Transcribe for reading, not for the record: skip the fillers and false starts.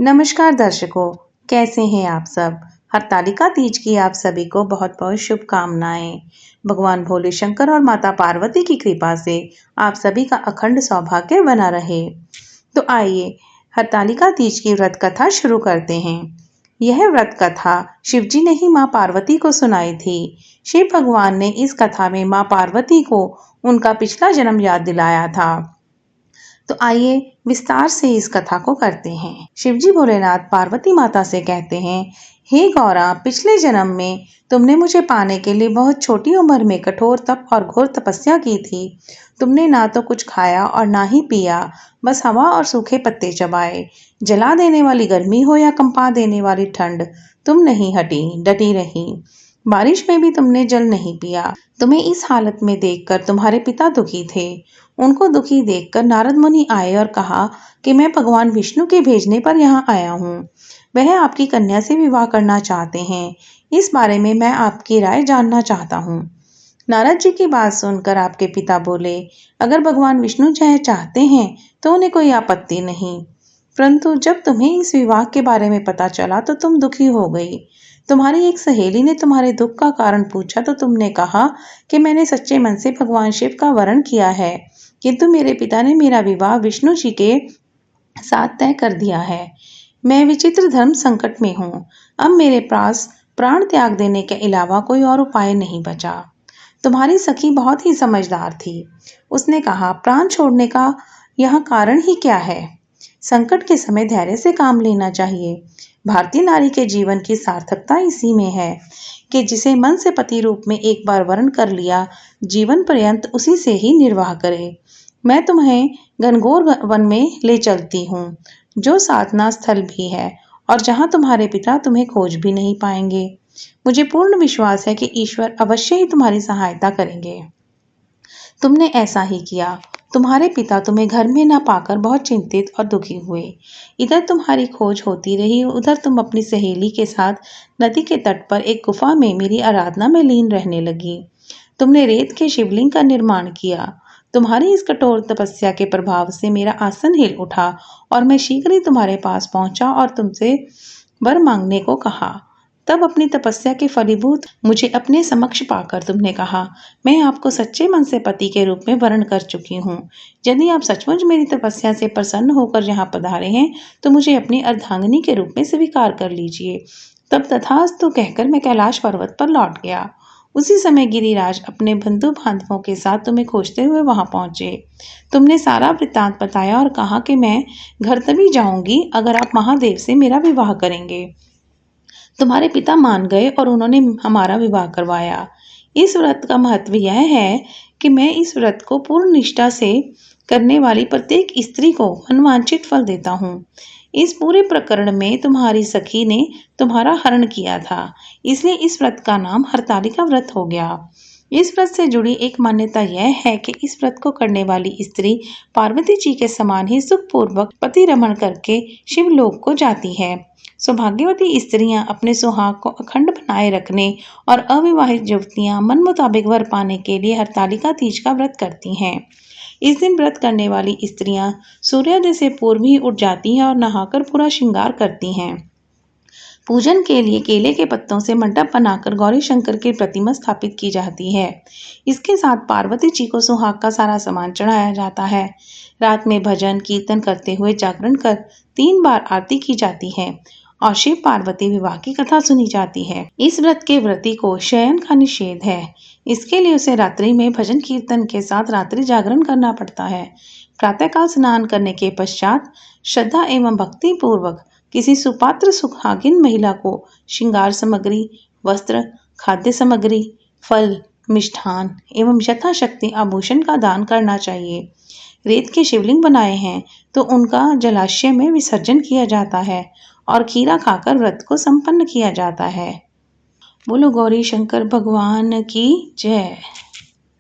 नमस्कार दर्शकों, कैसे हैं आप सब। हरतालिका तीज की आप सभी को बहुत बहुत शुभकामनाएं। भगवान भोले शंकर और माता पार्वती की कृपा से आप सभी का अखंड सौभाग्य बना रहे। तो आइए हरतालिका तीज की व्रत कथा शुरू करते हैं। यह व्रत कथा शिवजी ने ही माँ पार्वती को सुनाई थी। शिव भगवान ने इस कथा में माँ पार्वती को उनका पिछला जन्म याद दिलाया था। तो आइए विस्तार से इस कथा को करते हैं। शिवजी भोलेनाथ पार्वती माता से कहते हैं, हे गौरा, पिछले जन्म में तुमने मुझे पाने के लिए बहुत छोटी उम्र में कठोर तप और घोर तपस्या की थी। तुमने ना तो कुछ खाया और ना ही पिया, बस हवा और सूखे पत्ते चबाए। जला देने वाली गर्मी हो या कंपा देने वाली ठंड, तुम नहीं हटी, डटी रही। बारिश में भी तुमने जल नहीं पिया। तुम्हें इस हालत में देखकर तुम्हारे पिता दुखी थे। उनको दुखी देखकर नारद मुनि आए और कहा कि मैं भगवान विष्णु के भेजने पर यहाँ आया हूँ। वह आपकी कन्या से विवाह करना चाहते हैं। इस बारे में मैं आपकी राय जानना चाहता हूँ। नारद जी की बात सुनकर आपके पिता बोले, अगर भगवान विष्णु चाहते हैं तो उन्हें कोई आपत्ति नहीं, परंतु जब तुम्हें इस विवाह के बारे में पता चला तो तुम दुखी हो गई। तुम्हारी एक सहेली ने तुम्हारे दुख का कारण पूछा तो तुमने कहा कि मैंने सच्चे मन से भगवान शिव का वरण किया है, किंतु मेरे पिता ने मेरा विवाह विष्णु जी के साथ तय कर दिया है। मैं विचित्र धर्म संकट में हूँ। अब मेरे पास प्राण त्याग देने के अलावा कोई और उपाय नहीं बचा। तुम्हारी सखी बहुत ही समझदार थी। उसने कहा, प्राण छोड़ने का यह कारण ही क्या है। संकट के समय धैर्य से काम लेना चाहिए। भारतीय नारी के जीवन की सार्थकता इसी में है कि जिसे मन से पति रूप में एक बार वरण कर लिया, जीवन पर्यंत उसी से ही निर्वाह करे। मैं तुम्हें घनघोर वन में ले चलती हूँ, जो साधना स्थल भी है और जहाँ तुम्हारे पिता तुम्हें खोज भी नहीं पाएंगे। मुझे पूर्ण विश्वास है कि ईश्वर अवश्य ही तुम्हारी सहायता करेंगे। तुमने ऐसा ही किया। तुम्हारे पिता तुम्हें घर में न पाकर बहुत चिंतित और दुखी हुए। इधर तुम्हारी खोज होती रही, उधर तुम अपनी सहेली के साथ नदी के तट पर एक गुफा में मेरी आराधना में लीन रहने लगी। तुमने रेत के शिवलिंग का निर्माण किया। तुम्हारी इस कठोर तपस्या के प्रभाव से मेरा आसन हिल उठा और मैं शीघ्र ही तुम्हारे पास पहुंचा और तुमसे वर मांगने को कहा। तब अपनी तपस्या के फलीभूत मुझे अपने समक्ष पाकर तुमने कहा, मैं आपको सच्चे मन से पति के रूप में वर्ण कर चुकी हूँ। यदि आप सचमुच मेरी तपस्या से प्रसन्न होकर यहाँ पधारे हैं तो मुझे अपनी अर्धांगिनी के रूप में स्वीकार कर लीजिए। तब तथास्तु कहकर मैं कैलाश पर्वत पर लौट गया। उसी समय गिरिराज अपने बंधु बांधवों के साथ तुम्हें खोजते हुए वहां पहुंचे। तुमने सारा वृत्तांत बताया और कहा कि मैं घर तभी जाऊंगी अगर आप महादेव से मेरा विवाह करेंगे। तुम्हारे पिता मान गए और उन्होंने हमारा विवाह करवाया। इस व्रत का महत्व यह है कि मैं इस व्रत को पूर्ण निष्ठा से करने वाली प्रत्येक स्त्री को मनवांछित फल देता हूँ। इस पूरे प्रकरण में तुम्हारी सखी ने तुम्हारा हरण किया था, इसलिए इस व्रत का नाम हरतालिका व्रत हो गया। इस व्रत से जुड़ी एक मान्यता यह है कि इस व्रत को करने वाली स्त्री पार्वती जी के समान ही सुखपूर्वक पति रमण करके शिवलोक को जाती है। सौभाग्यवती स्त्रियां अपने सुहाग को अखंड बनाए रखने और अविवाहित युवतियां मन मुताबिक वर पाने के लिए हरतालिका तीज का व्रत करती हैं। इस दिन व्रत करने वाली स्त्रियां सूर्योदय से पूर्व ही उठ जाती हैं और नहाकर पूरा श्रृंगार करती हैं। पूजन के लिए केले के पत्तों से मंडप बनाकर गौरी शंकर की प्रतिमा स्थापित की जाती है। इसके साथ पार्वती जी को सुहाग का सारा सामान चढ़ाया जाता है। रात में भजन कीर्तन करते हुए जागरण कर 3 बार आरती की जाती है और शिव पार्वती विवाह की कथा सुनी जाती है। इस व्रत के व्रती को शयन का निषेध है। इसके लिए उसे रात्रि में भजन कीर्तन के साथ रात्रि जागरण करना पड़ता है। प्रातःकाल स्नान करने के पश्चात श्रद्धा एवं भक्ति पूर्वक किसी सुपात्र सुहागिन महिला को श्रृंगार सामग्री, वस्त्र, खाद्य सामग्री, फल, मिष्ठान एवं यथाशक्ति आभूषण का दान करना चाहिए। रेत के शिवलिंग बनाए हैं तो उनका जलाशय में विसर्जन किया जाता है और खीरा खाकर व्रत को संपन्न किया जाता है। बोलो गौरी शंकर भगवान की जय।